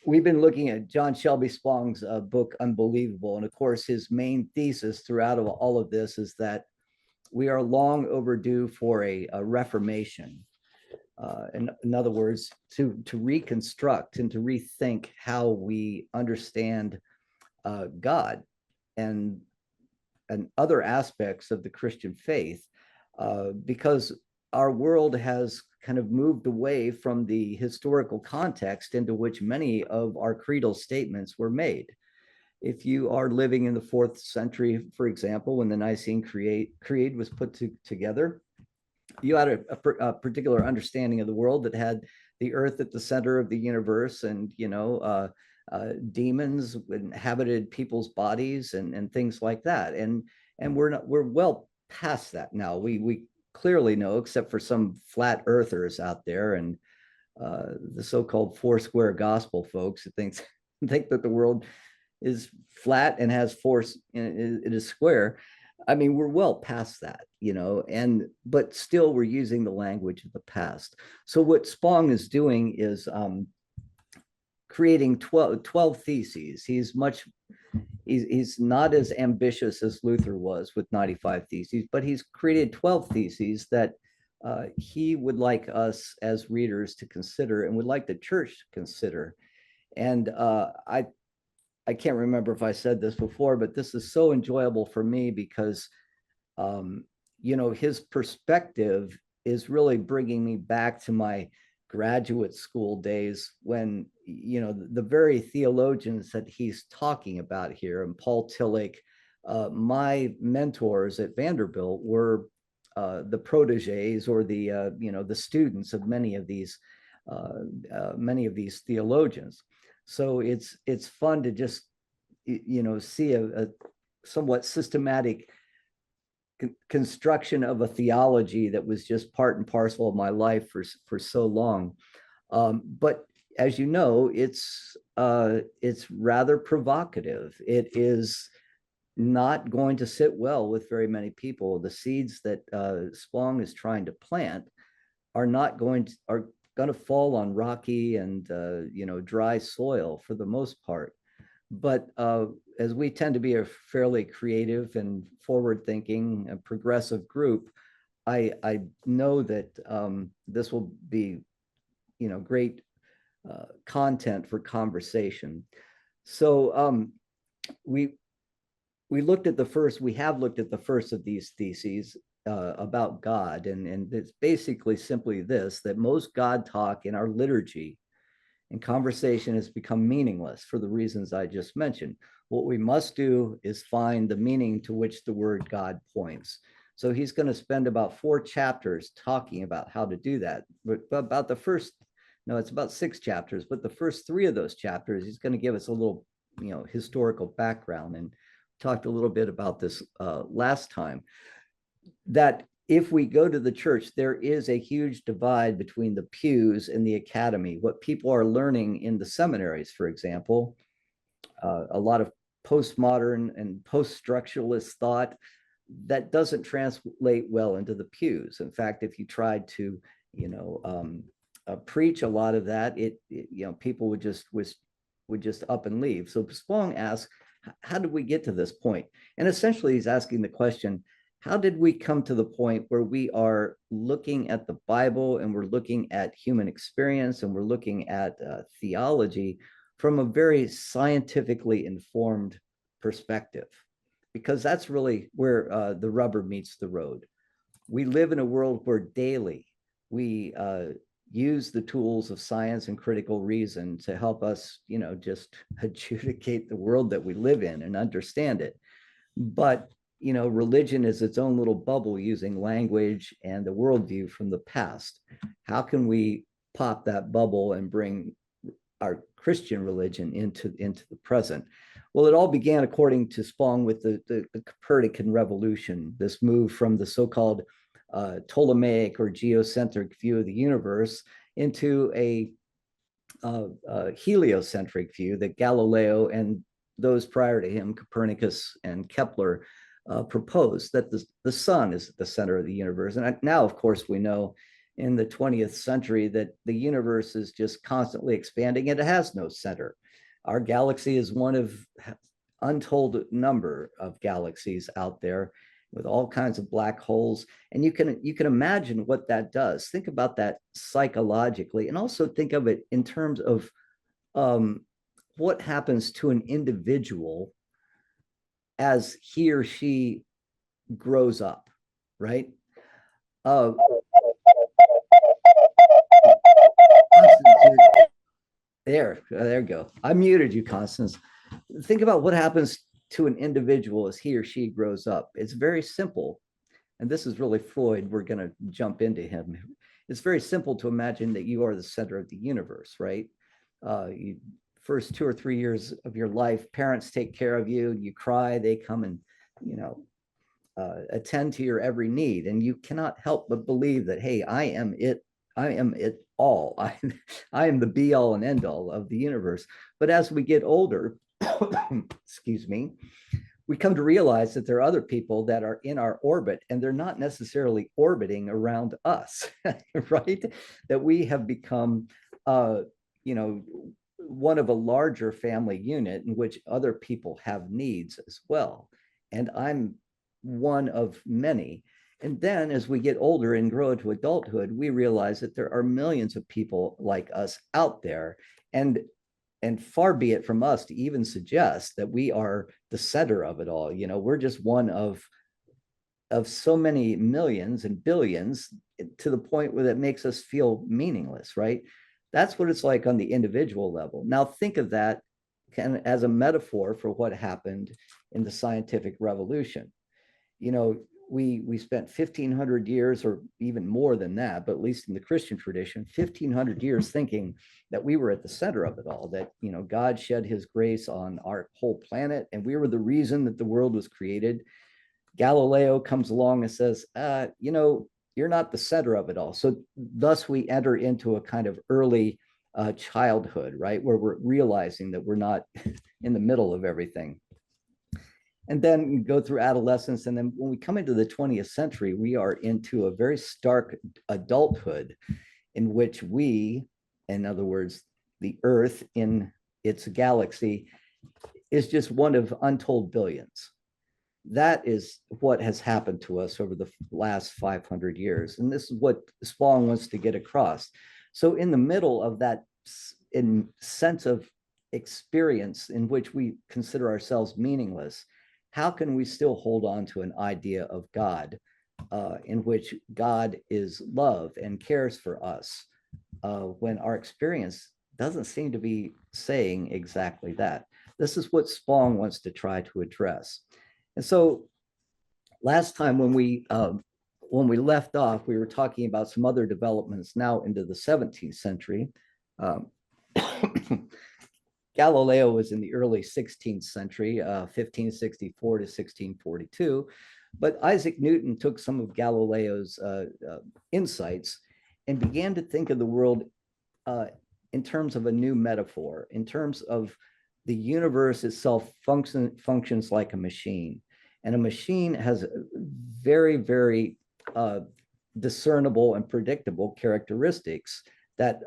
we've been looking at John Shelby Spong's book, Unbelievable. And of course, his main thesis throughout all of this is that we are long overdue for a reformation. In other words, to reconstruct and to rethink how we understand God and other aspects of the Christian faith, because our world has kind of moved away from the historical context into which many of our creedal statements were made. If you are living in the 4th century, for example, when the Nicene Creed was put together, you had a particular understanding of the world that had the earth at the center of the universe, and demons inhabited people's bodies and things like that. And we're well past that now. We clearly know, except for some flat earthers out there and the so-called Foursquare gospel folks who think that the world is flat and has force, it is square. I mean, we're well past that, but still we're using the language of the past. So what Spong is doing is creating 12 theses. He's not as ambitious as Luther was with 95 theses, but he's created 12 theses that he would like us as readers to consider and would like the church to consider. And I can't remember if I said this before, but this is so enjoyable for me because, his perspective is really bringing me back to my graduate school days when, the very theologians that he's talking about here, and Paul Tillich, my mentors at Vanderbilt were the proteges or the students of many of these theologians. So it's fun to just see a somewhat systematic construction of a theology that was just part and parcel of my life for so long. But as you know, it's rather provocative. It is not going to sit well with very many people. The seeds that Spong is trying to plant are going to fall on rocky and dry soil for the most part. But as we tend to be a fairly creative and forward-thinking and progressive group, I know that this will be great content for conversation. So we have looked at the first of these theses about God, and it's basically simply this: that most God talk in our liturgy and conversation has become meaningless for the reasons I just mentioned. What we must do is find the meaning to which the word God points. So he's going to spend about 4 chapters talking about how to do that. But about it's about 6 chapters, but the first 3 of those chapters, he's going to give us a little, historical background. And talked a little bit about this last time, that if we go to the church, there is a huge divide between the pews and the academy. What people are learning in the seminaries, for example, a lot of postmodern and post-structuralist thought that doesn't translate well into the pews. In fact, if you tried to, preach a lot of that, people would just up and leave. So Spong asks, how did we get to this point? And essentially, he's asking the question, how did we come to the point where we are looking at the Bible and we're looking at human experience and we're looking at theology from a very scientifically informed perspective? Because that's really where the rubber meets the road. We live in a world where daily we use the tools of science and critical reason to help us, just adjudicate the world that we live in and understand it. But religion is its own little bubble using language and the worldview from the past. How can we pop that bubble and bring our Christian religion into the present? Well, it all began, according to Spong, with the Copernican revolution, this move from the so-called Ptolemaic or geocentric view of the universe into a heliocentric view that Galileo and those prior to him, Copernicus and Kepler, proposed, that the sun is at the center of the universe. And now, of course, we know in the 20th century that the universe is just constantly expanding and it has no center. Our galaxy is one of untold number of galaxies out there with all kinds of black holes, and you can imagine what that does. Think about that psychologically, and also think of it in terms of um, what happens to an individual as he or she grows up, right? uh, there you go. I muted you, Constance. Think about what happens to an individual as he or she grows up. It's very simple. And this is really Freud. We're going to jump into him. It's very simple to imagine that you are the center of the universe, right? You first 2 or 3 years of your life, parents take care of you. You cry, they come and, you know, attend to your every need, and you cannot help but believe that, hey, I am it. I am it all. I am the be all and end all of the universe. But as we get older, excuse me, we come to realize that there are other people that are in our orbit, and they're not necessarily orbiting around us, right? That we have become, you know, one of a larger family unit in which other people have needs as well. And I'm one of many. And then as we get older and grow into adulthood, we realize that there are millions of people like us out there. And far be it from us to even suggest that we are the center of it all. You know, we're just one of so many millions and billions, to the point where that makes us feel meaningless, right? That's what it's like on the individual level. Now think of that kind of as a metaphor for what happened in the scientific revolution. You know, we spent 1,500 years, or even more than that, but at least in the Christian tradition, 1,500 years thinking that we were at the center of it all, that, you know, God shed his grace on our whole planet and we were the reason that the world was created. Galileo comes along and says, you know, you're not the center of it all. So thus we enter into a kind of early childhood, right, where we're realizing that we're not in the middle of everything. And then go through adolescence. And then when we come into the 20th century, we are into a very stark adulthood in which we, in other words, the Earth in its galaxy, is just one of untold billions. That is what has happened to us over the last 500 years. And this is what Spong wants to get across. So in the middle of that sense of experience in which we consider ourselves meaningless, how can we still hold on to an idea of God, in which God is love and cares for us, when our experience doesn't seem to be saying exactly that? This is what Spong wants to try to address. And so last time when we left off, we were talking about some other developments now into the 17th century. Galileo was in the early 16th century, 1564 to 1642. But Isaac Newton took some of Galileo's insights and began to think of the world in terms of a new metaphor, in terms of the universe itself functions like a machine. And a machine has very, very discernible and predictable characteristics that,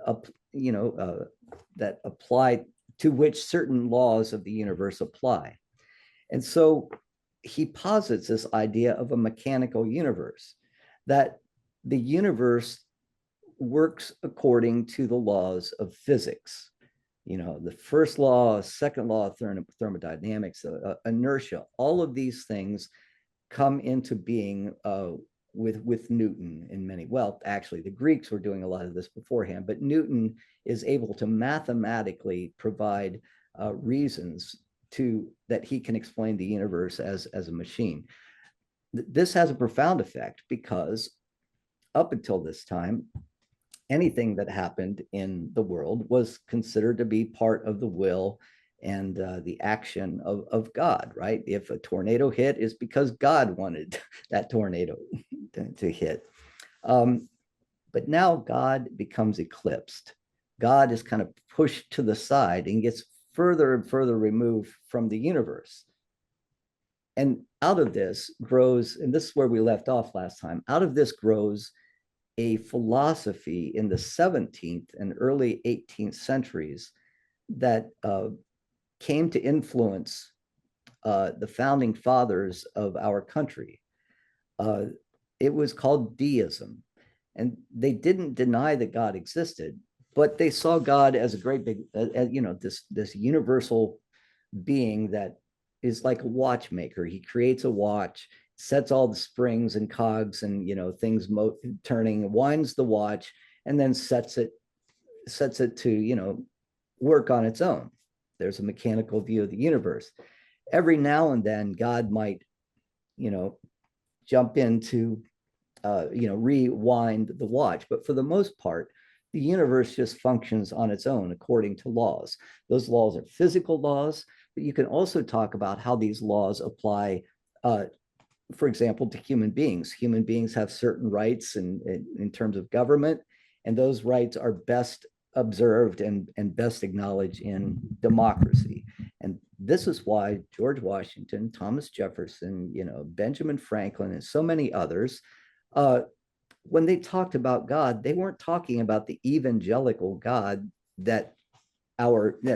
that apply, to which certain laws of the universe apply. And so he posits this idea of a mechanical universe, that the universe works according to the laws of physics. You know, the first law, second law of thermodynamics, inertia, all of these things come into being with Newton in many. Well, actually, the Greeks were doing a lot of this beforehand, but Newton is able to mathematically provide reasons that he can explain the universe as a machine. This has a profound effect because up until this time, anything that happened in the world was considered to be part of the will and the action of God, right? If a tornado hit, it's because God wanted that tornado to hit. But now God becomes eclipsed. God is kind of pushed to the side and gets further and further removed from the universe. And out of this grows, and this is where we left off last time, out of this grows a philosophy in the 17th and early 18th centuries that came to influence the founding fathers of our country. Uh, it was called deism. And they didn't deny that God existed, but they saw God as a great big, this universal being that is like a watchmaker. He creates a watch, sets all the springs and cogs and things turning, winds the watch, and then sets it to work on its own. There's a mechanical view of the universe. Every now and then, God might jump in to rewind the watch, but for the most part, the universe just functions on its own according to laws. Those laws are physical laws, but you can also talk about how these laws apply, for example, to human beings. Human beings have certain rights in terms of government, and those rights are best observed and best acknowledged in democracy. And this is why George Washington, Thomas Jefferson, Benjamin Franklin, and so many others, when they talked about God, they weren't talking about the evangelical God that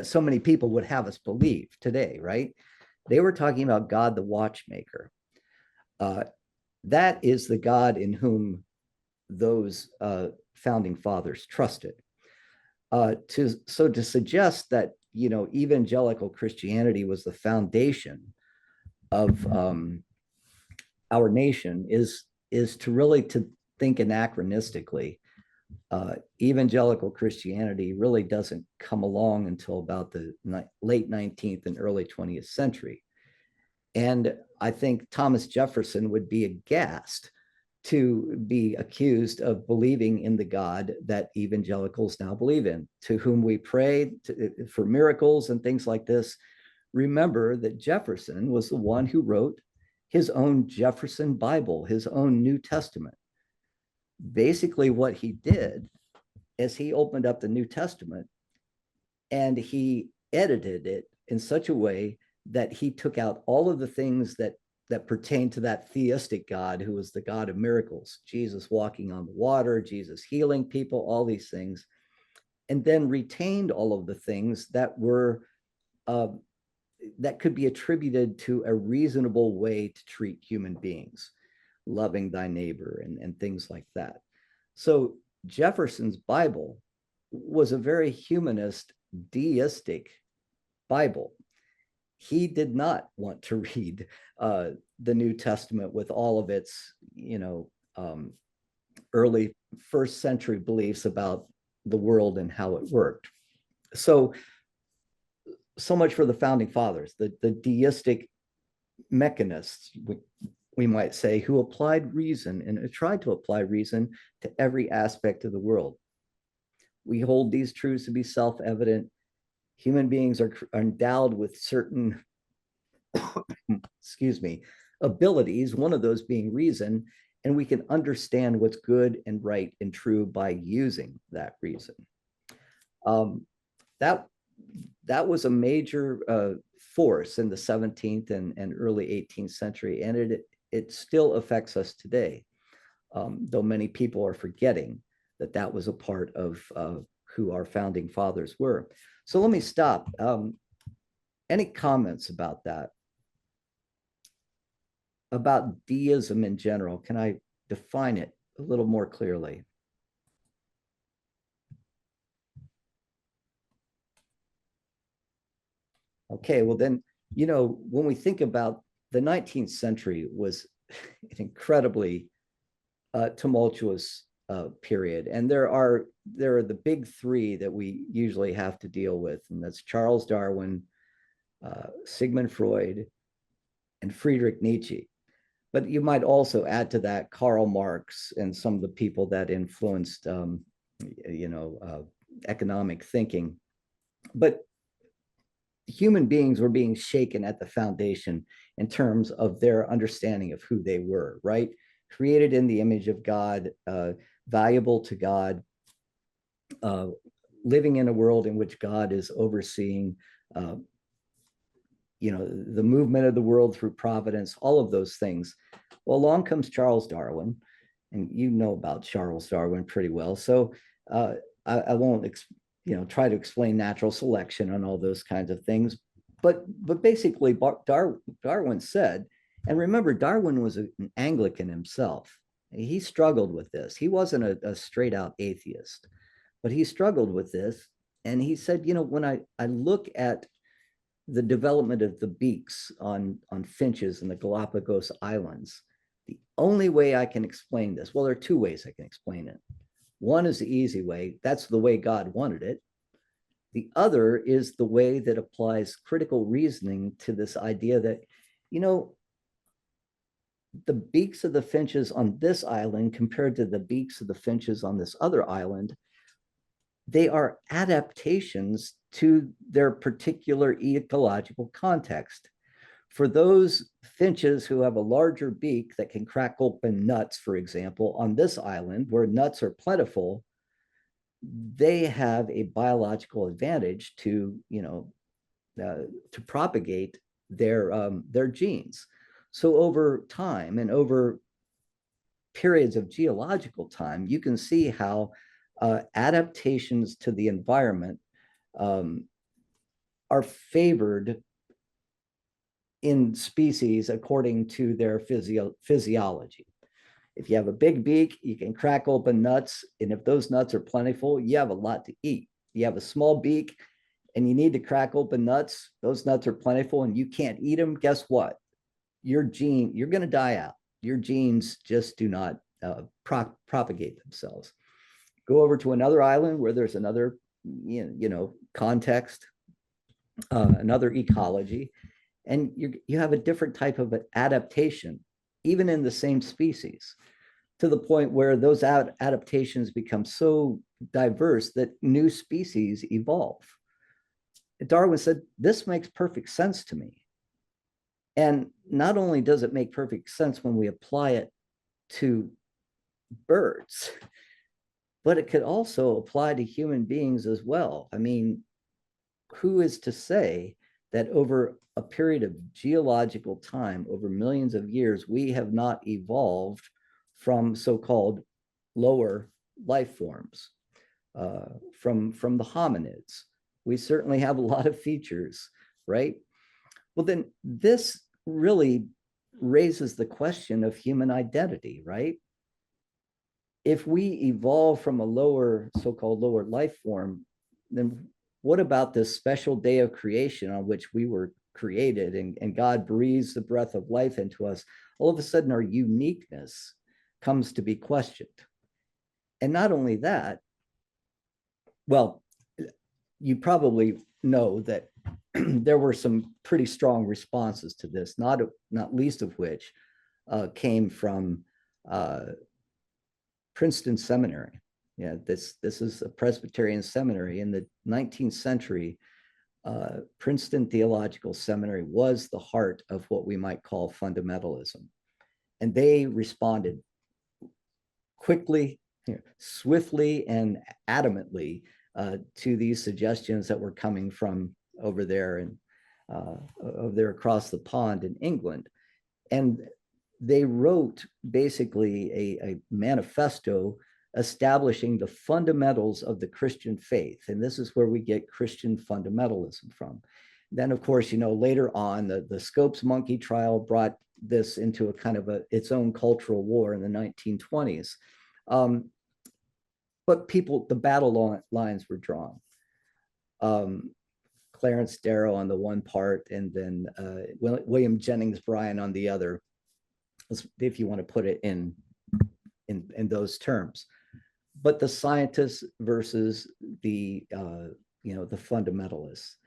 so many people would have us believe today, right? They were talking about God the watchmaker. That is the God in whom those founding fathers trusted. To suggest that evangelical Christianity was the foundation of our nation is to really to think anachronistically. Evangelical Christianity really doesn't come along until about the late 19th and early 20th century. And I think Thomas Jefferson would be aghast to be accused of believing in the God that evangelicals now believe in, to whom we pray for miracles and things like this. Remember that Jefferson was the one who wrote his own Jefferson Bible, his own New Testament. Basically, what he did is he opened up the New Testament and he edited it in such a way that he took out all of the things that pertain to that theistic God who was the God of miracles, Jesus walking on the water, Jesus healing people, all these things, and then retained all of the things that were that could be attributed to a reasonable way to treat human beings, loving thy neighbor and things like that. So Jefferson's Bible was a very humanist, deistic Bible. He did not want to read the New Testament with all of its, early first century beliefs about the world and how it worked. So much for the founding fathers, the deistic mechanists, we might say, who applied reason and tried to apply reason to every aspect of the world. We hold these truths to be self-evident. Human beings are endowed with certain abilities, one of those being reason, and we can understand what's good and right and true by using that reason. That was a major force in the 17th and early 18th century, and it still affects us today, though many people are forgetting that was a part of who our founding fathers were. So let me stop. Any comments about that? About deism in general? Can I define it a little more clearly? Okay, well then, when we think about the 19th century was an incredibly tumultuous period. And there are the big three that we usually have to deal with, and that's Charles Darwin, Sigmund Freud, and Friedrich Nietzsche. But you might also add to that Karl Marx and some of the people that influenced, economic thinking. But human beings were being shaken at the foundation in terms of their understanding of who they were, right? Created in the image of God, valuable to God, living in a world in which God is overseeing, the movement of the world through providence, all of those things. Well, along comes Charles Darwin, and you know about Charles Darwin pretty well. So uh, I won't, try to explain natural selection and all those kinds of things. But basically, Darwin said, and remember, Darwin was an Anglican himself. He struggled with this. He wasn't a straight out atheist, but he struggled with this. And he said, when I look at the development of the beaks on finches in the Galapagos Islands, the only way I can explain this, well, there are two ways I can explain it. One is the easy way. That's the way God wanted it. The other is the way that applies critical reasoning to this idea that, you know, the beaks of the finches on this island compared to the beaks of the finches on this other island, they are adaptations to their particular ecological context. For those finches who have a larger beak that can crack open nuts, for example, on this island where nuts are plentiful, they have a biological advantage to propagate their genes. So over time and over periods of geological time, you can see how adaptations to the environment are favored in species according to their physiology. If you have a big beak, you can crack open nuts. And if those nuts are plentiful, you have a lot to eat. You have a small beak and you need to crack open nuts. Those nuts are plentiful and you can't eat them. Guess what? You're going to die out. Your genes just do not propagate themselves. Go over to another island where there's another, context, another ecology, and you have a different type of adaptation, even in the same species, to the point where those adaptations become so diverse that new species evolve. Darwin said, this makes perfect sense to me. And not only does it make perfect sense when we apply it to birds, but it could also apply to human beings as well. I mean, who is to say that over a period of geological time, over millions of years, we have not evolved from so-called lower life forms, from the hominids? We certainly have a lot of features, right? Well, then this really raises the question of human identity, right? If we evolve from a so-called lower life form, then what about this special day of creation on which we were created and God breathes the breath of life into us? All of a sudden, our uniqueness comes to be questioned. And not only that, well, you probably know that there were some pretty strong responses to this, not least of which came from Princeton Seminary. Yeah, this is a Presbyterian seminary. In the 19th century, Princeton Theological Seminary was the heart of what we might call fundamentalism. And they responded quickly, swiftly, and adamantly to these suggestions that were coming from over there and over there across the pond in England. And they wrote basically a manifesto establishing the fundamentals of the Christian faith. And this is where we get Christian fundamentalism from. Then, of course, later on, the Scopes monkey trial brought this into a kind of its own cultural war in the 1920s. But the battle lines were drawn. Clarence Darrow on the one part, and then William Jennings Bryan on the other, if you want to put it in those terms. But the scientists versus the fundamentalists.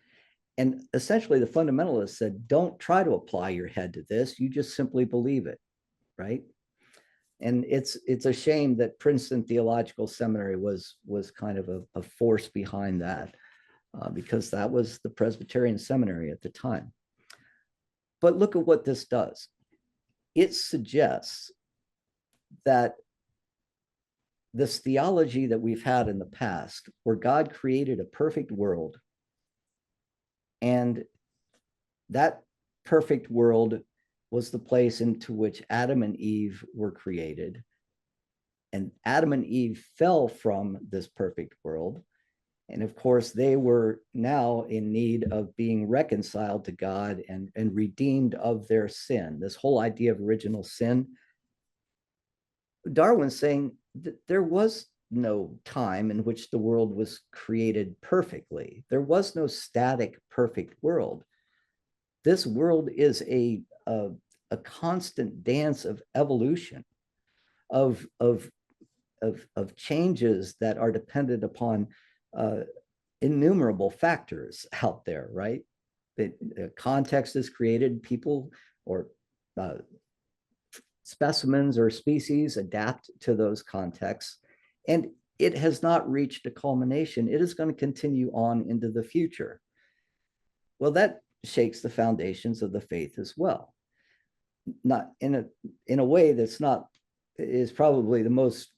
And essentially the fundamentalists said, don't try to apply your head to this. You just simply believe it, right? And it's a shame that Princeton Theological Seminary was kind of a force behind that, because that was the Presbyterian seminary at the time. But look at what this does. It suggests that this theology that we've had in the past, where God created a perfect world, and that perfect world was the place into which Adam and Eve were created. and Adam and Eve fell from this perfect world. And of course, they were now in need of being reconciled to God and redeemed of their sin. This whole idea of original sin. Darwin's saying that there was no time in which the world was created perfectly. There was no static, perfect world. This world is a constant dance of evolution, of, of, of changes that are dependent upon innumerable factors out there, right? The context is created, people or specimens or species adapt to those contexts, and it has not reached a culmination. It is going to continue on into the future. Well, that shakes the foundations of the faith as well. Not in a way that's not is probably the most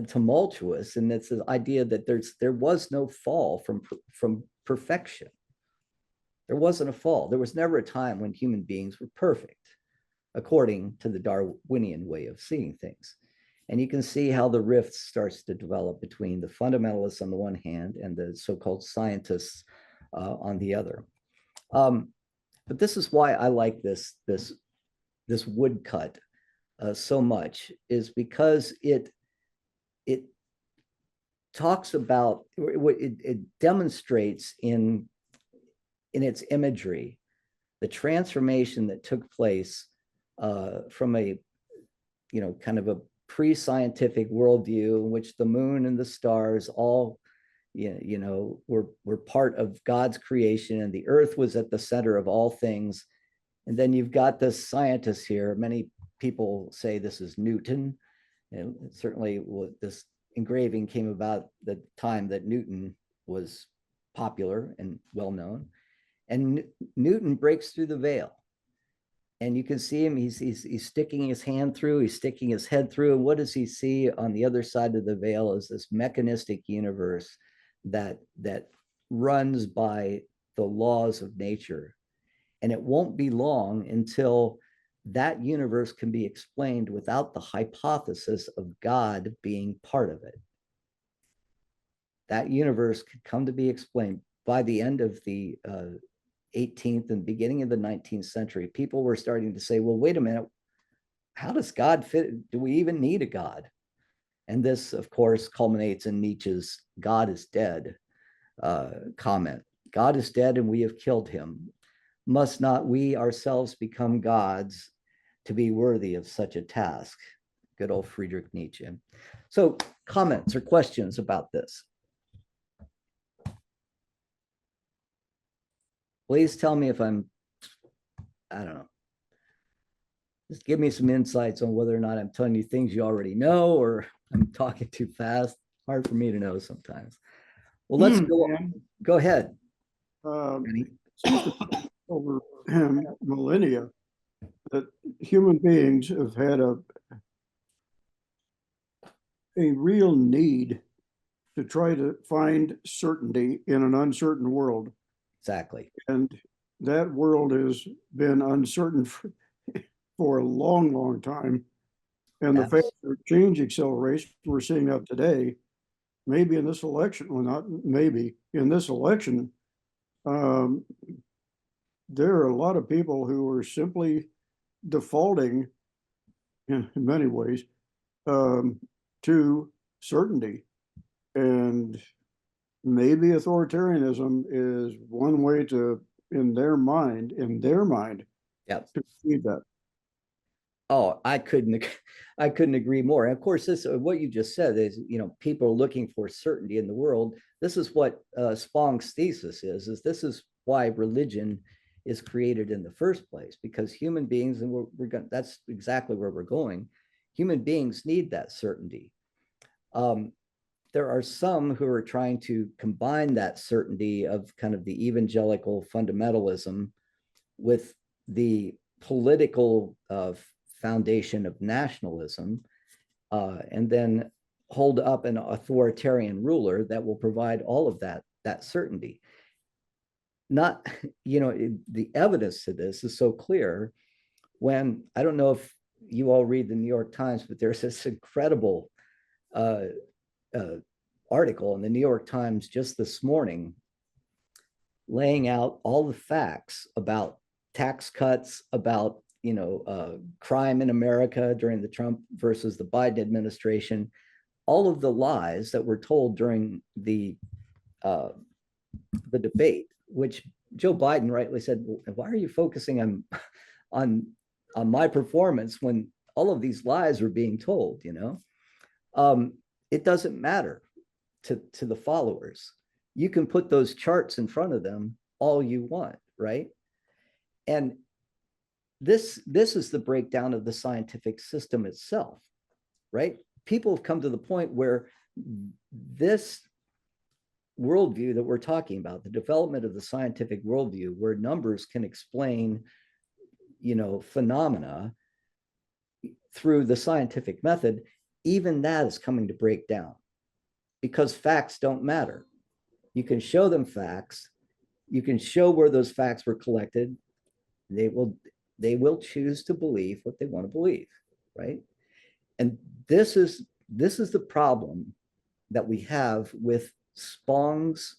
tumultuous, and it's the idea that there was no fall from perfection. There wasn't a fall. There was never a time when human beings were perfect, according to the Darwinian way of seeing things. And you can see how the rift starts to develop between the fundamentalists on the one hand and the so-called scientists on the other. But this is why I like this woodcut so much, is because it talks about, it demonstrates in its imagery the transformation that took place from a kind of a pre-scientific worldview in which the moon and the stars all were part of God's creation, and the earth was at the center of all things. And then you've got this scientist here. Many people say this is Newton, and certainly this engraving came about the time that Newton was popular and well known. And Newton breaks through the veil, and you can see him. He's sticking his hand through. He's sticking his head through. And what does he see on the other side of the veil? Is this mechanistic universe that runs by the laws of nature. And it won't be long until that universe can be explained without the hypothesis of God being part of it. That universe could come to be explained by the end of the 18th and beginning of the 19th century. People were starting to say, well, wait a minute, how does God fit? Do we even need a God? And this, of course, culminates in Nietzsche's God is dead comment. God is dead and we have killed him. Must not we ourselves become gods to be worthy of such a task? Good old Friedrich Nietzsche. So comments or questions about this? Please tell me if I don't know. Just give me some insights on whether or not I'm telling you things you already know or I'm talking too fast. Hard for me to know sometimes. Well, let's go on. Go ahead. Over millennia that human beings have had a real need to try to find certainty in an uncertain world. Exactly. And that world has been uncertain for a long, long time. And the fact that change acceleration, we're seeing that today, maybe in this election, well, not maybe, in this election, there are a lot of people who are simply defaulting in many ways to certainty. And maybe authoritarianism is one way to, in their mind, yep, to achieve that. Oh, I couldn't agree more. And of course, this what you just said is, people are looking for certainty in the world. This is what Spong's thesis is this is why religion is created in the first place, because human beings, and we're going, that's exactly where we're going. Human beings need that certainty. There are some who are trying to combine that certainty of kind of the evangelical fundamentalism with the political foundation of nationalism, and then hold up an authoritarian ruler that will provide all of that certainty. Not, the evidence to this is so clear when, I don't know if you all read the New York Times, but there's this incredible uh, uh, article in the New York Times just this morning laying out all the facts about tax cuts, about crime in America during the Trump versus the Biden administration, all of the lies that were told during the debate, which Joe Biden rightly said, "Why are you focusing on on my performance when all of these lies are being told?" It doesn't matter to the followers. You can put those charts in front of them all you want, right? And this is the breakdown of the scientific system itself, right? People have come to the point where this worldview that we're talking about, the development of the scientific worldview, where numbers can explain, phenomena through the scientific method, even that is coming to break down because facts don't matter. You can show them facts. You can show where those facts were collected. They will choose to believe what they want to believe, right? And this is the problem that we have with Spong's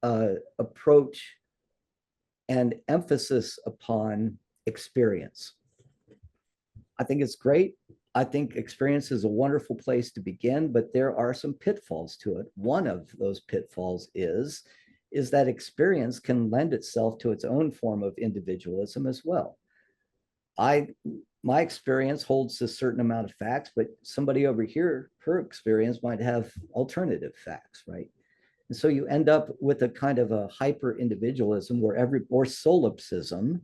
approach and emphasis upon experience. I think it's great. I think experience is a wonderful place to begin, but there are some pitfalls to it. One of those pitfalls is that experience can lend itself to its own form of individualism as well. My experience holds a certain amount of facts, but somebody over here, her experience might have alternative facts, right? And so you end up with a kind of a hyper individualism or solipsism,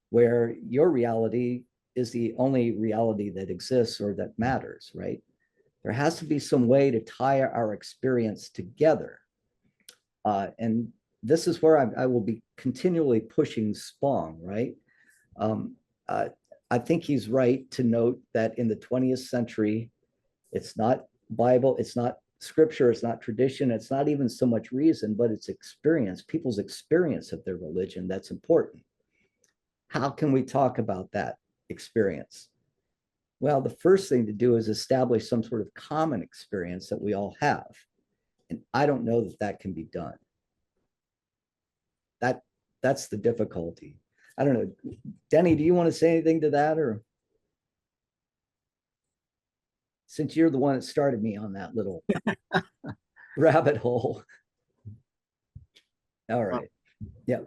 where your reality is the only reality that exists or that matters, right? There has to be some way to tie our experience together. And this is where I will be continually pushing Spong, right? Um, I think he's right to note that in the 20th century, it's not Bible, it's not scripture, it's not tradition, it's not even so much reason, but it's experience, people's experience of their religion that's important. How can we talk about that experience? Well, the first thing to do is establish some sort of common experience that we all have. And I don't know that that can be done. That's the difficulty. I don't know. Denny, do you want to say anything to that, or since you're the one that started me on that little rabbit hole? All right. Yeah.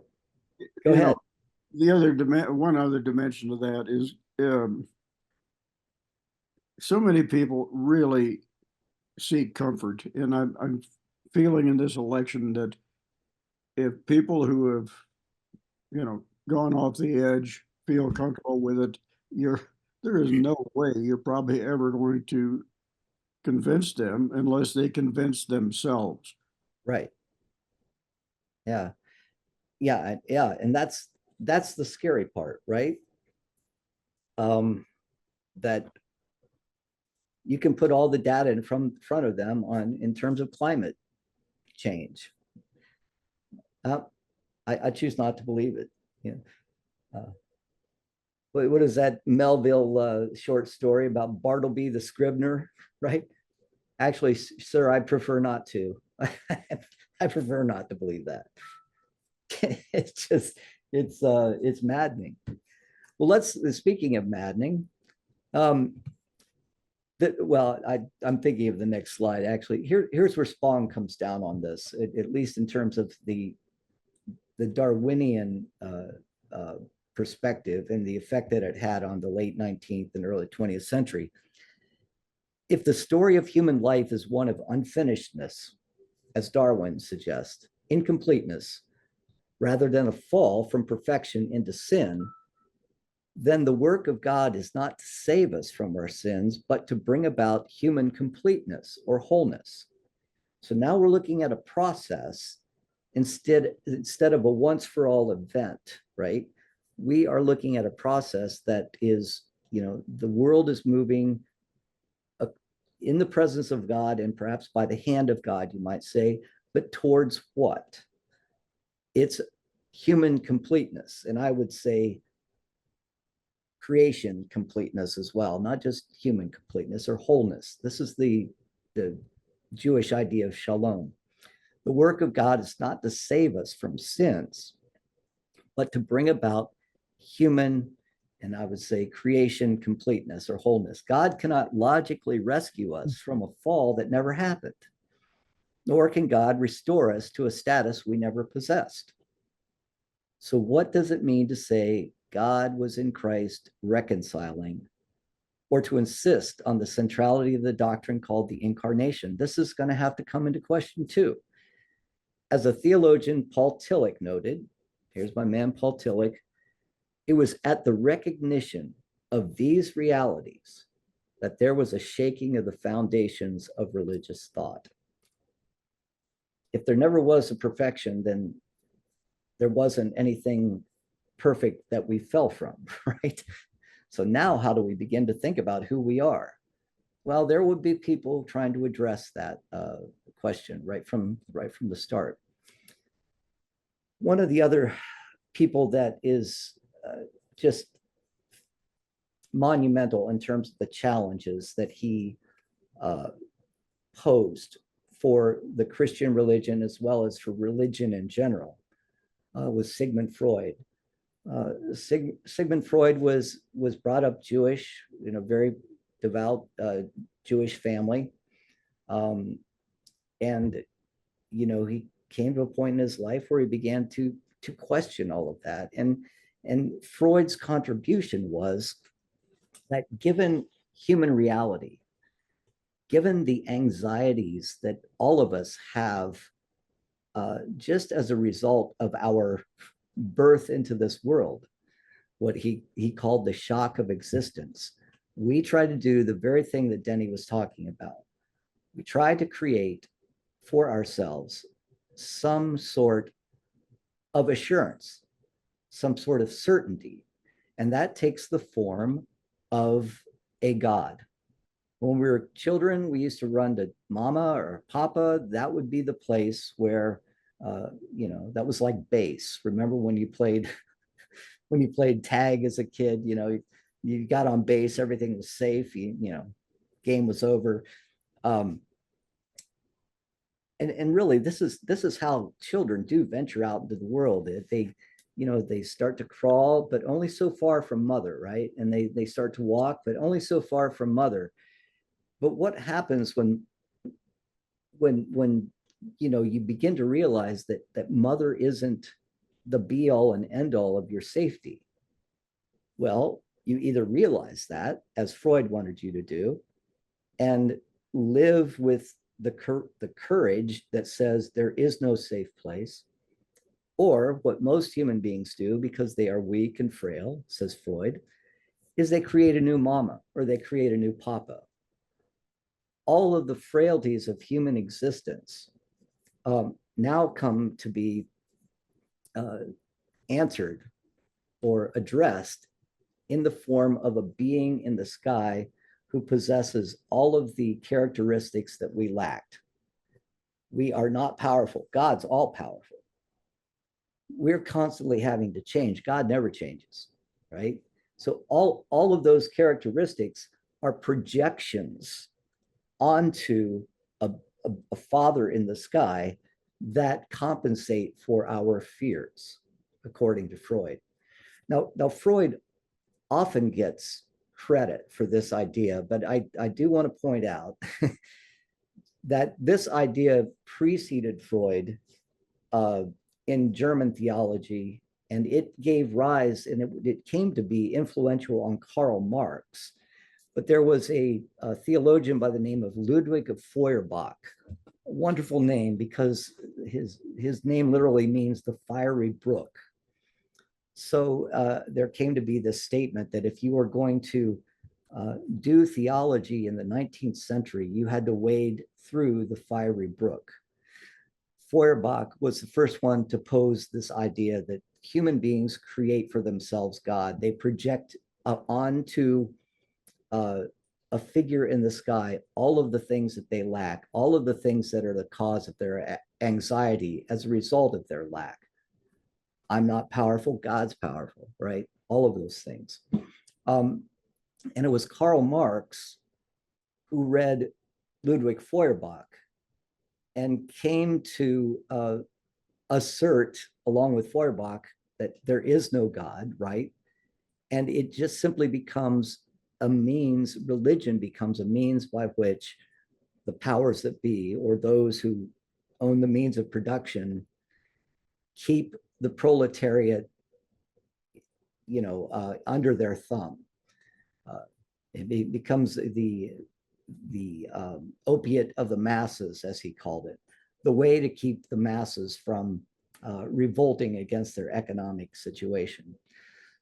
Go ahead. One other dimension of that is so many people really seek comfort, and I'm feeling in this election that if people who have gone off the edge feel comfortable with it, there is no way you're probably ever going to convince them unless they convince themselves. Right. Yeah. Yeah. Yeah. And that's the scary part, right? That you can put all the data in front of them in terms of climate change. I choose not to believe it. Yeah. What is that Melville short story about Bartleby the Scrivener, right? Actually, sir, I prefer not to. I prefer not to believe that. It's just, it's maddening. Well, speaking of maddening, I'm thinking of the next slide. Actually, here's where Spong comes down on this, at least in terms of the Darwinian perspective and the effect that it had on the late 19th and early 20th century. If the story of human life is one of unfinishedness, as Darwin suggests, incompleteness, rather than a fall from perfection into sin, then the work of God is not to save us from our sins, but to bring about human completeness or wholeness. So now we're looking at a process instead of a once for all event, right? We are looking at a process that is, the world is moving in the presence of God and perhaps by the hand of God, you might say, but towards what? It's human completeness. And I would say creation completeness as well, not just human completeness or wholeness. This is the Jewish idea of shalom. The work of God is not to save us from sins, but to bring about human, and I would say creation completeness or wholeness. God cannot logically rescue us from a fall that never happened, nor can God restore us to a status we never possessed. So, what does it mean to say God was in Christ reconciling, or to insist on the centrality of the doctrine called the incarnation? This is going to have to come into question too. As a theologian, Paul Tillich noted, here's my man, Paul Tillich, it was at the recognition of these realities that there was a shaking of the foundations of religious thought. If there never was a perfection, then there wasn't anything perfect that we fell from, right? So now how do we begin to think about who we are? Well, there would be people trying to address that question right from the start. One of the other people that is just monumental in terms of the challenges that he posed for the Christian religion as well as for religion in general was Sigmund Freud. Sigmund Freud was brought up Jewish in a very devout Jewish family, and he came to a point in his life where he began to question all of that, and Freud's contribution was that given human reality, given the anxieties that all of us have just as a result of our birth into this world, what he called the shock of existence, we try to do the very thing that Denny was talking about. We try to create for ourselves some sort of assurance, some sort of certainty, and that takes the form of a God. When we were children, we used to run to mama or papa. That would be the place where, that was like base. Remember when you played tag as a kid? You got on base, everything was safe. Game was over. And really, this is how children do venture out into the world. They start to crawl, but only so far from mother, right? And they start to walk, but only so far from mother. But what happens when you begin to realize that mother isn't the be all and end all of your safety? Well, you either realize that, as Freud wanted you to do, and live with the courage that says there is no safe place, or what most human beings do because they are weak and frail, says Freud, is they create a new mama or they create a new papa. All of the frailties of human existence now come to be answered or addressed in the form of a being in the sky who possesses all of the characteristics that we lacked. We are not powerful. God's all powerful. We're constantly having to change. God never changes, right? So all of those characteristics are projections onto a father in the sky that compensate for our fears, according to Freud. Now Freud often gets credit for this idea, but I do want to point out that this idea preceded Freud in German theology, and it gave rise, and it came to be influential on Karl Marx. But there was a theologian by the name of Ludwig of Feuerbach, a wonderful name because his name literally means the fiery brook. So there came to be this statement that if you were going to do theology in the 19th century, you had to wade through the fiery brook. Feuerbach was the first one to pose this idea that human beings create for themselves God. They project onto a figure in the sky all of the things that they lack, all of the things that are the cause of their anxiety as a result of their lack. I'm not powerful, God's powerful, right? All of those things. Um, and it was Karl Marx who read Ludwig Feuerbach and came to assert, along with Feuerbach, that there is no God, right? And it just simply becomes a means, religion becomes a means by which the powers that be, or those who own the means of production, keep the proletariat, under their thumb. Uh, it becomes the opiate of the masses, as he called it, the way to keep the masses from revolting against their economic situation.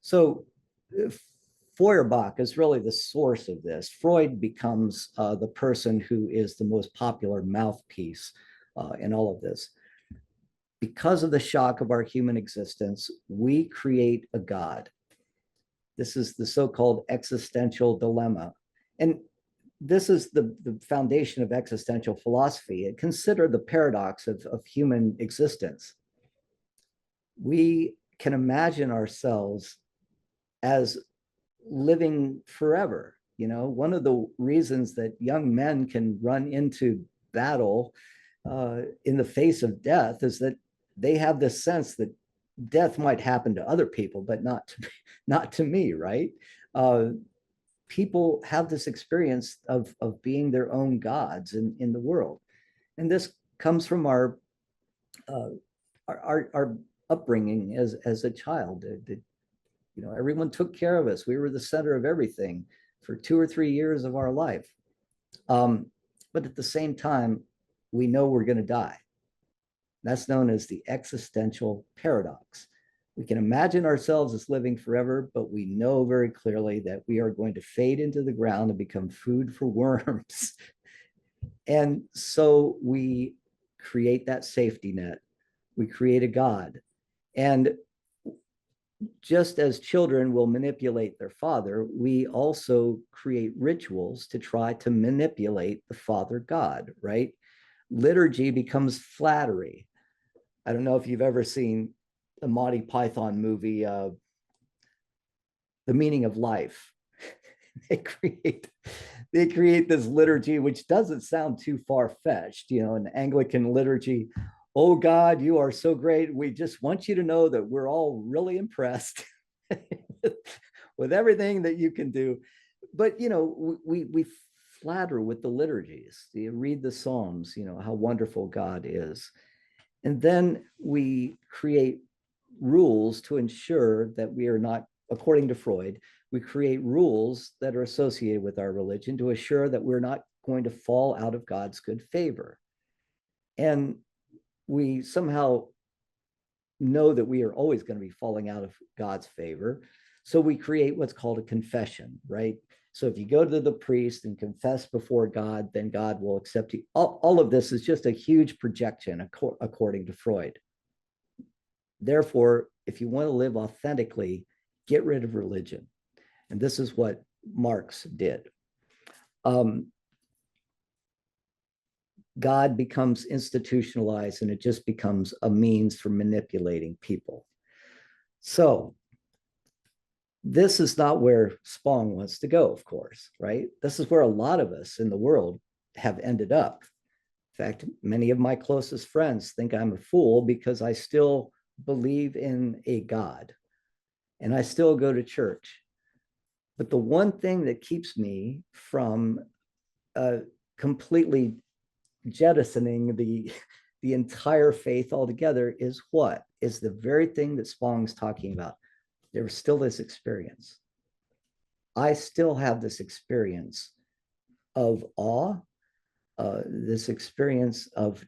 So Feuerbach is really the source of this. Freud becomes the person who is the most popular mouthpiece in all of this. Because of the shock of our human existence, we create a God. This is the so-called existential dilemma. And this is the foundation of existential philosophy. Consider the paradox of human existence. We can imagine ourselves as living forever. One of the reasons that young men can run into battle in the face of death is that they have this sense that death might happen to other people, but not to me, right? People have this experience of being their own gods in the world. And this comes from our upbringing as a child. Everyone took care of us. We were the center of everything for 2 or 3 years of our life. But at the same time, we know we're going to die. That's known as the existential paradox. We can imagine ourselves as living forever, but we know very clearly that we are going to fade into the ground and become food for worms. And so we create that safety net. We create a God. And just as children will manipulate their father, we also create rituals to try to manipulate the Father God, right? Liturgy becomes flattery. I don't know if you've ever seen the Monty Python movie, The Meaning of Life. they create this liturgy, which doesn't sound too far-fetched, an Anglican liturgy. Oh God, you are so great. We just want you to know that we're all really impressed with everything that you can do. But we flatter with the liturgies. You read the Psalms, how wonderful God is. And then we create rules to ensure that we are not, according to Freud, we create rules that are associated with our religion to assure that we're not going to fall out of God's good favor. And we somehow know that we are always going to be falling out of God's favor. So we create what's called a confession, right? So if you go to the priest and confess before God, then God will accept you. All of this is just a huge projection, according to Freud. Therefore, if you want to live authentically, get rid of religion. And this is what Marx did. God becomes institutionalized and it just becomes a means for manipulating people. So this is not where Spong wants to go, of course, right? This is where a lot of us in the world have ended up. In fact, many of my closest friends think I'm a fool because I still believe in a God and I still go to church. But the one thing that keeps me from completely jettisoning the entire faith altogether is what? Is the very thing that Spong's talking about. There was still this experience. I still have this experience of awe, this experience of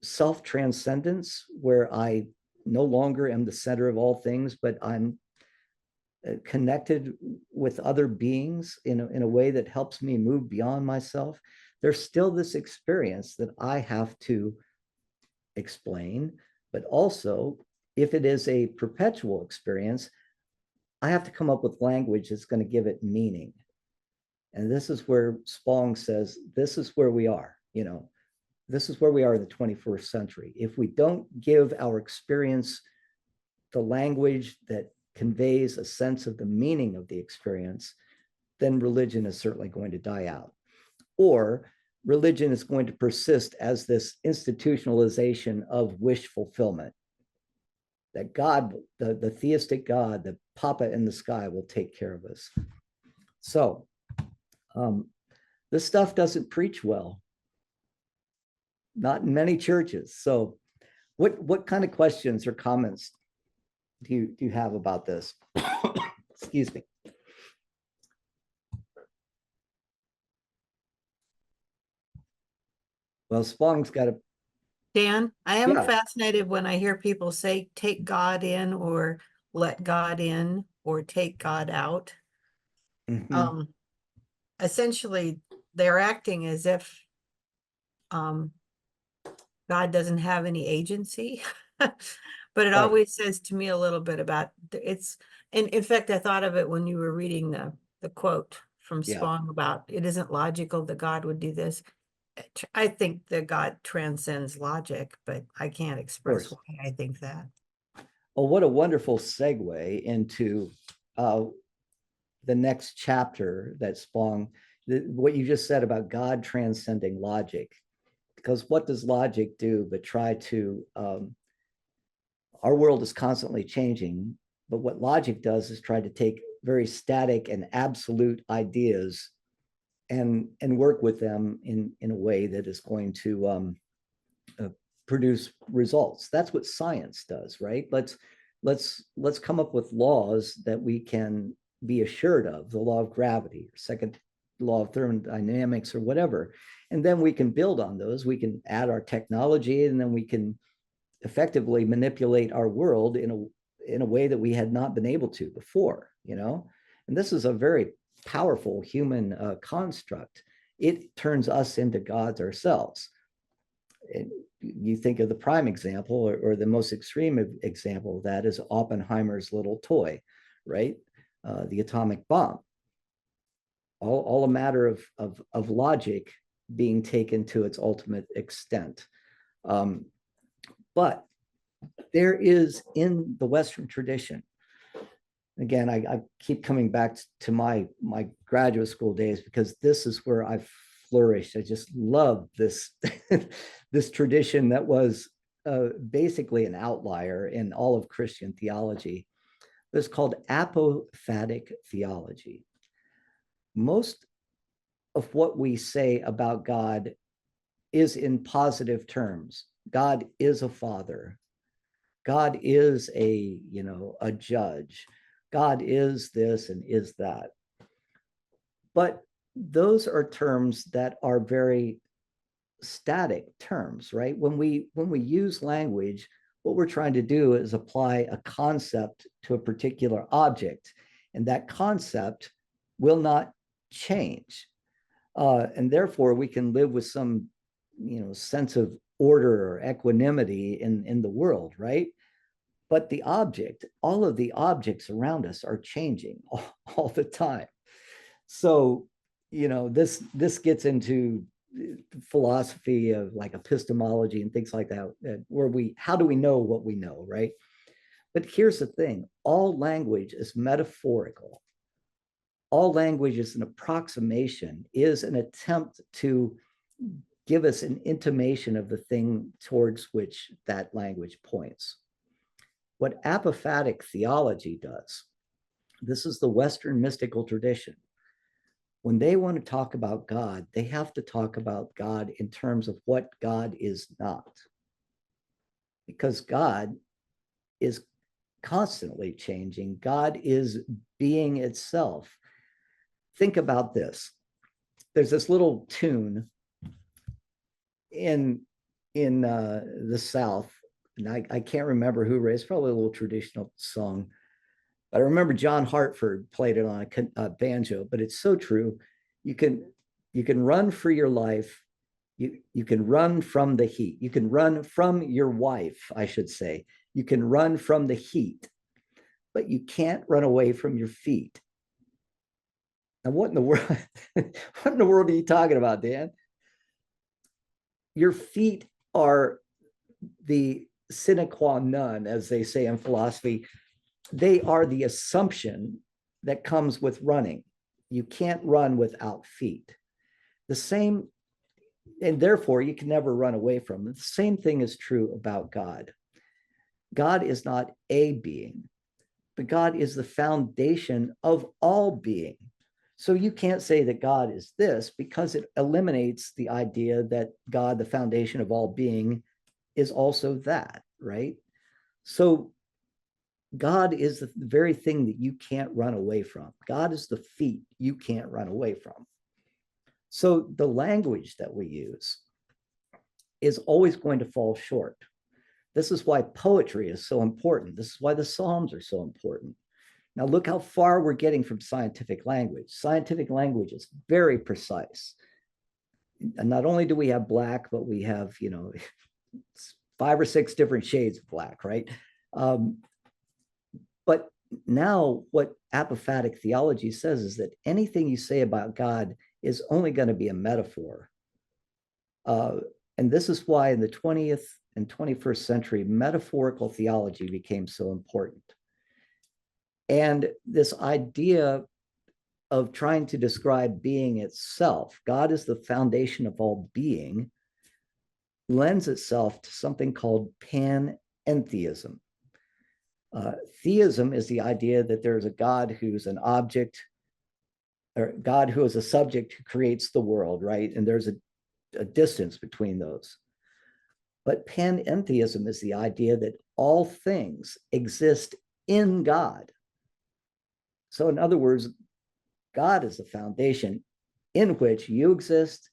self-transcendence, where I no longer am the center of all things, but I'm connected with other beings in a way that helps me move beyond myself. There's still this experience that I have to explain, but also if it is a perpetual experience, I have to come up with language that's going to give it meaning. And this is where Spong says, this is where we are, this is where we are in the 21st century. If we don't give our experience the language that conveys a sense of the meaning of the experience, then religion is certainly going to die out. Or religion is going to persist as this institutionalization of wish fulfillment, that God, the theistic God, the Papa in the sky will take care of us. So this stuff doesn't preach well, not in many churches. So what kind of questions or comments do you have about this? Excuse me. Well, Spong's got a, Dan, I am Yeah. fascinated when I hear people say, take God in, or let God in, or take God out. Mhm. Essentially, they're acting as if God doesn't have any agency. But it Right. always says to me a little bit about it's, and in fact, I thought of it when you were reading the quote from Yeah. Spong about it isn't logical that God would do this. I think that God transcends logic, but I can't express course. why I think that. Well, what a wonderful segue into the next chapter that Spong, what you just said about God transcending logic. Because what does logic do but try to, our world is constantly changing, but what logic does is try to take very static and absolute ideas and work with them in a way that is going to produce results. That's what science does, right? Let's come up with laws that we can be assured of, the law of gravity, or second law of thermodynamics, or whatever. And then we can build on those. We can add our technology, and then we can effectively manipulate our world in a way that we had not been able to before, you know? And this is a very powerful human construct. It turns us into gods ourselves. And you think of the prime example, or the most extreme example of that is Oppenheimer's little toy, right? The atomic bomb. All a matter of logic being taken to its ultimate extent. But there is, in the Western tradition, again, I keep coming back to my graduate school days, because this is where I've flourished. I just love this this tradition that was basically an outlier in all of Christian theology. It's called apophatic theology. Most of what we say about God is in positive terms. God is a father. God is a judge. God is this and is that. But those are terms that are very static terms, right? When we use language, what we're trying to do is apply a concept to a particular object, and that concept will not change. And therefore, we can live with some, sense of order or equanimity in the world, right? But the object, all of the objects around us are changing all the time. So, this gets into philosophy of like epistemology and things like that, where how do we know what we know, right? But here's the thing: all language is metaphorical. All language is an approximation, is an attempt to give us an intimation of the thing towards which that language points. What apophatic theology does, this is the Western mystical tradition. When they want to talk about God, they have to talk about God in terms of what God is not. Because God is constantly changing. God is being itself. Think about this. There's this little tune in the South, and I can't remember who wrote it. It's probably a little traditional song, but I remember John Hartford played it on a banjo. But it's so true. You can run for your life. You can run from the heat. You can run from your wife, I should say. You can run from the heat, but you can't run away from your feet. Now, what in the world? What in the world are you talking about, Dan? Your feet are the sine qua non, as they say in philosophy, they are the assumption that comes with running. You can't run without feet. The same, and therefore you can never run away from them. The same thing is true about God. God is not a being, but God is the foundation of all being. So you can't say that God is this, because it eliminates the idea that God, the foundation of all being, is also that, right? So God is the very thing that you can't run away from. God is the feet you can't run away from. So the language that we use is always going to fall short. This is why poetry is so important. This is why the Psalms are so important. Now, look how far we're getting from scientific language. Scientific language is very precise. And not only do we have black, but we have, 5 or 6 different shades of black, right? But now what apophatic theology says is that anything you say about God is only going to be a metaphor. And this is why in the 20th and 21st century, metaphorical theology became so important. And this idea of trying to describe being itself, God is the foundation of all being, lends itself to something called panentheism. Theism is the idea that there's a God who's an object, or God who is a subject who creates the world, right? And there's a distance between those. But panentheism is the idea that all things exist in God. So in other words, God is the foundation in which you exist,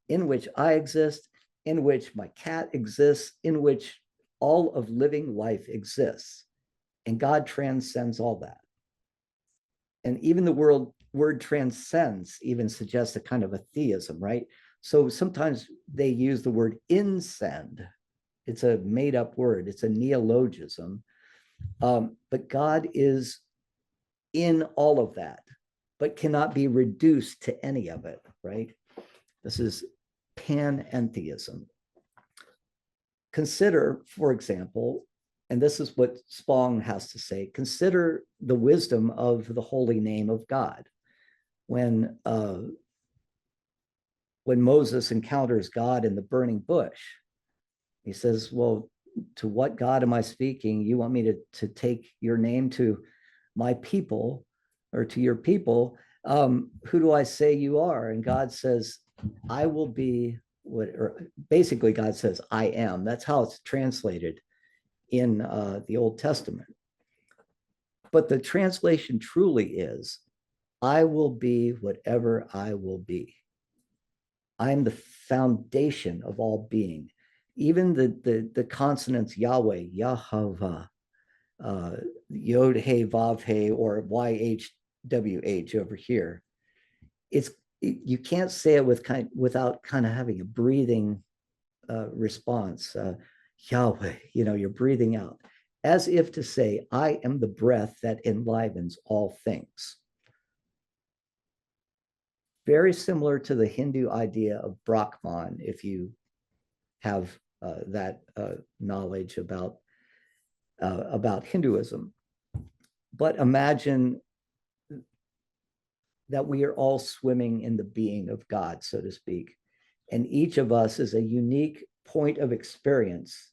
in which I exist, in which my cat exists, in which all of living life exists. And God transcends all that. And even the word transcends even suggests a kind of a theism, right? So sometimes they use the word inscend. It's a made up word. It's a neologism. But God is in all of that, but cannot be reduced to any of it, right? This is panentheism. Consider, for example, and this is what Spong has to say, consider the wisdom of the holy name of God. When Moses encounters God in the burning bush, he says, well, to what God am I speaking? You want me to take your name to my people, or to your people? Who do I say you are? And God says, I will be what, or basically God says, I am. That's how it's translated in the Old Testament. But the translation truly is, I will be whatever I will be. I'm the foundation of all being. Even the consonants Yahweh, Yahweh, Yod He Vav He, or YHWH over here. You can't say it without kind of having a breathing response. Yahweh, you're breathing out, as if to say, I am the breath that enlivens all things. Very similar to the Hindu idea of Brahman, if you have that knowledge about Hinduism. But imagine that we are all swimming in the being of God, so to speak. And each of us is a unique point of experience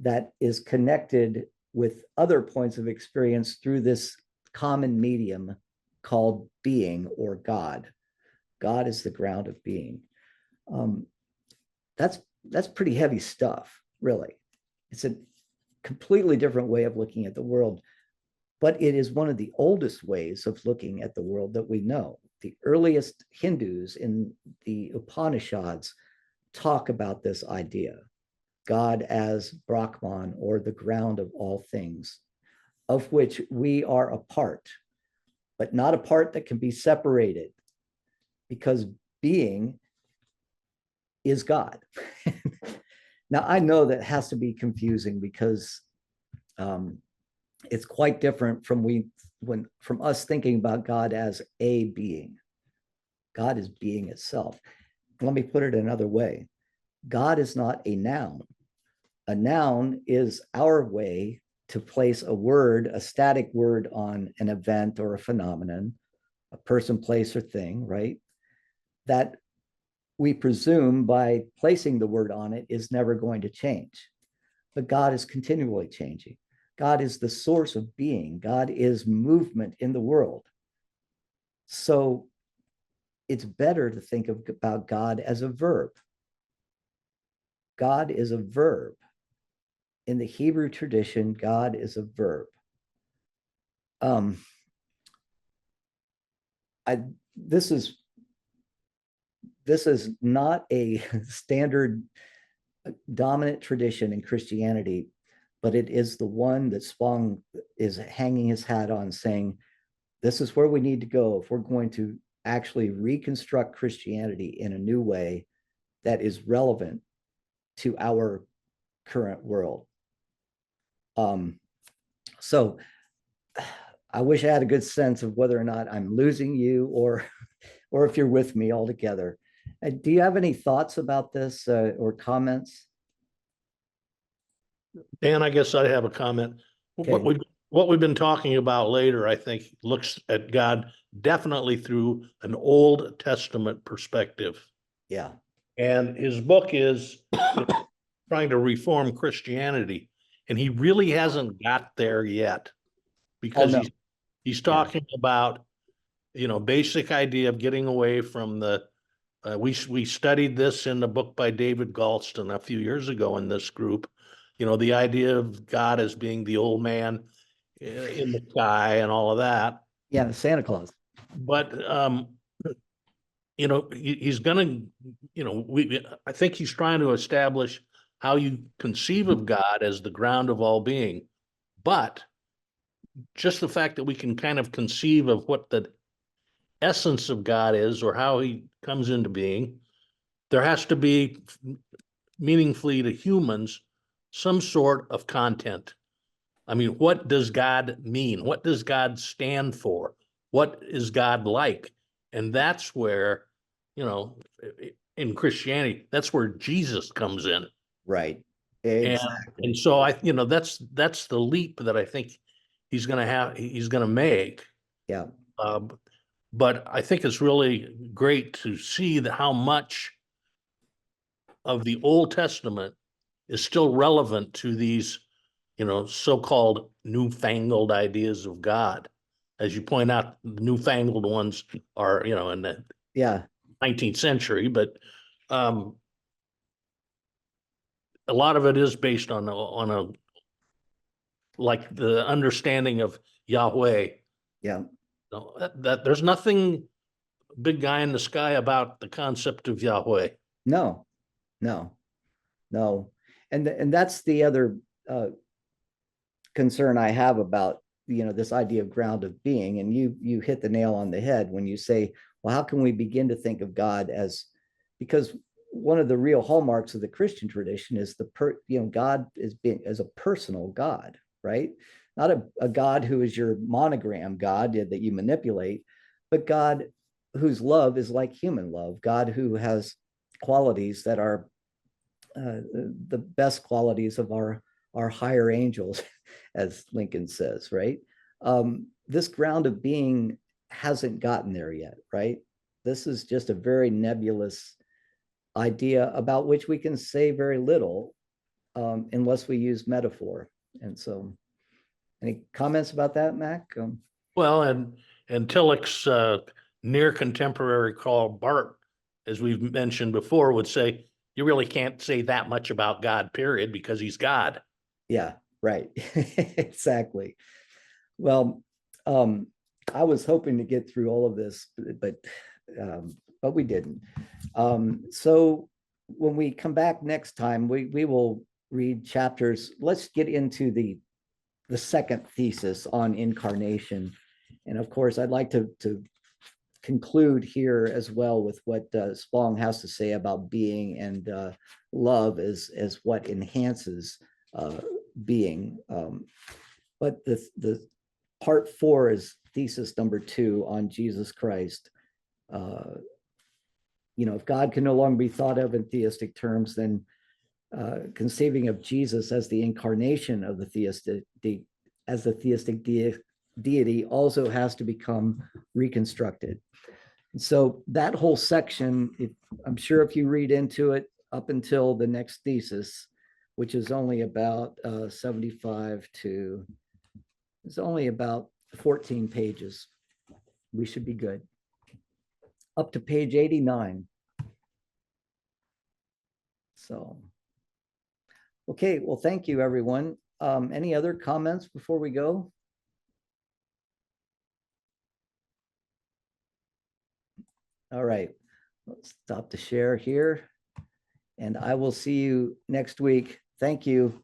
that is connected with other points of experience through this common medium called being, or God. God is the ground of being. That's pretty heavy stuff, really. It's a completely different way of looking at the world, but it is one of the oldest ways of looking at the world that we know. The earliest Hindus in the Upanishads talk about this idea, God as Brahman, or the ground of all things, of which we are a part, but not a part that can be separated, because being is God. Now, I know that has to be confusing, because it's quite different from us thinking about God as a being. God is being itself. Let me put it another way. God is not a noun. A noun is our way to place a word, a static word on an event or a phenomenon, a person, place, or thing, right? That we presume by placing the word on it is never going to change. But God is continually changing. God is the source of being. God is movement in the world. So it's better to think about God as a verb. God is a verb. In the Hebrew tradition, God is a verb. This is not a standard dominant tradition in Christianity, but it is the one that Spong is hanging his hat on, saying, this is where we need to go if we're going to actually reconstruct Christianity in a new way that is relevant to our current world. So I wish I had a good sense of whether or not I'm losing you or if you're with me altogether. Do you have any thoughts about this or comments? Dan, I guess I have a comment. Okay. What we've been talking about later, I think, looks at God definitely through an Old Testament perspective. Yeah. And his book is trying to reform Christianity. And he really hasn't got there yet, because no. he's talking about, basic idea of getting away from the, we studied this in the book by David Galston a few years ago in this group, the idea of God as being the old man in the sky and all of that. Yeah, Santa Claus. But he's gonna, I think he's trying to establish how you conceive of God as the ground of all being. But just the fact that we can kind of conceive of what the essence of God is, or how he comes into being, there has to be, meaningfully to humans, some sort of content. I mean, what does God mean? What does God stand for? What is God like? And that's where, in Christianity, that's where Jesus comes in. Right. And Exactly. so that's the leap that I think he's gonna make. Yeah. But I think it's really great to see that how much of the Old Testament is still relevant to these, so-called newfangled ideas of God. As you point out, the newfangled ones are, in the Yeah. 19th century, but a lot of it is based on a like the understanding of Yahweh. Yeah. That there's nothing big guy in the sky about the concept of Yahweh. No. And that's the other concern I have about this idea of ground of being. And you hit the nail on the head when you say, well, how can we begin to think of God as, because one of the real hallmarks of the Christian tradition is God is being as a personal God, right? Not a God who is your monogram God that you manipulate, but God whose love is like human love, God who has qualities that are the best qualities of our higher angels, as Lincoln says, right? This ground of being hasn't gotten there yet, right? This is just a very nebulous idea about which we can say very little unless we use metaphor. And so, any comments about that, Mac? Well, and Tillich's near contemporary Karl Barth, as we've mentioned before, would say you really can't say that much about God, period, because he's God. Yeah, right. Exactly. Well, I was hoping to get through all of this, but we didn't. So when we come back next time, we will read chapters. Let's get into the second thesis on incarnation. And of course, I'd like to conclude here as well with what Spong has to say about being and love as what enhances being. But the part 4 is thesis number 2 on Jesus Christ. If God can no longer be thought of in theistic terms, then conceiving of Jesus as the incarnation of the theistic deity also has to become reconstructed. And so that whole section, I'm sure if you read into it up until the next thesis, which is only about 75 to, it's only about 14 pages. We should be good. Up to page 89. So, okay, well, thank you, everyone. Any other comments before we go? All right, let's stop the share here. And I will see you next week. Thank you.